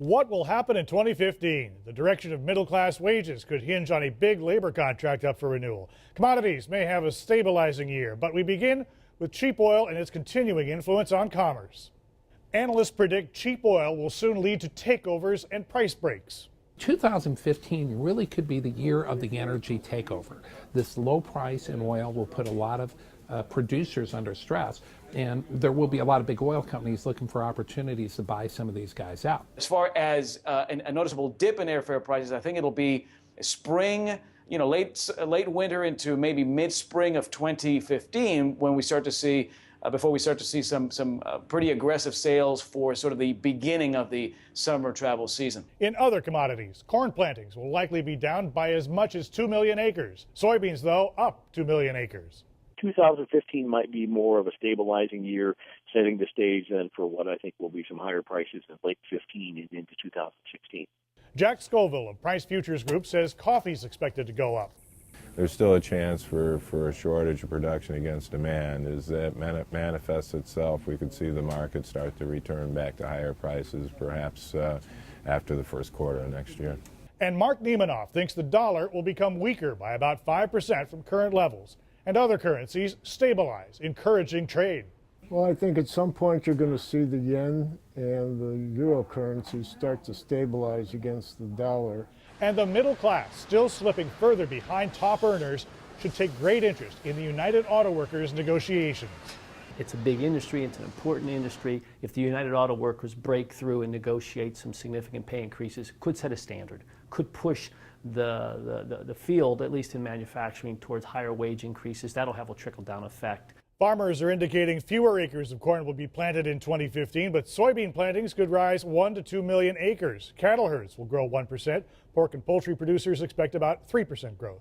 What will happen in 2015? The direction of middle-class wages could hinge on a big labor contract up for renewal. Commodities may have a stabilizing year, but we begin with cheap oil and its continuing influence on commerce. Analysts predict cheap oil will soon lead to takeovers and price breaks. 2015 really could be the year of the energy takeover. This low price in oil will put a lot of producers under stress, and there will be a lot of big oil companies looking for opportunities to buy some of these guys out. As far as a noticeable dip in airfare prices, I think it'll be spring, late winter into maybe mid-spring of 2015 when we start to see before we start to see some pretty aggressive sales for sort of the beginning of the summer travel season. In other commodities, corn plantings will likely be down by as much as 2 million acres. Soybeans, though, up 2 million acres. 2015 might be more of a stabilizing year, setting the stage then for what I think will be some higher prices in late 15 and into 2016. Jack Scoville of Price Futures Group says coffee's expected to go up. There's still a chance for a shortage of production against demand. As that manifests itself, we could see the market start to return back to higher prices, perhaps after the first quarter of next year. And Mark Niemanoff thinks the dollar will become weaker by about 5% from current levels, and other currencies stabilize, encouraging trade. Well, I think at some point you're going to see the yen and the euro currencies start to stabilize against the dollar. And the middle class, still slipping further behind top earners, should take great interest in the United Auto Workers negotiations. It's a big industry, it's an important industry. If the United Auto Workers break through and negotiate some significant pay increases, could set a standard, could push the field, at least in manufacturing, towards higher wage increases. That'll have a trickle-down effect. Farmers are indicating fewer acres of corn will be planted in 2015, but soybean plantings could rise 1 to 2 million acres. Cattle herds will grow 1%. Pork and poultry producers expect about 3% growth.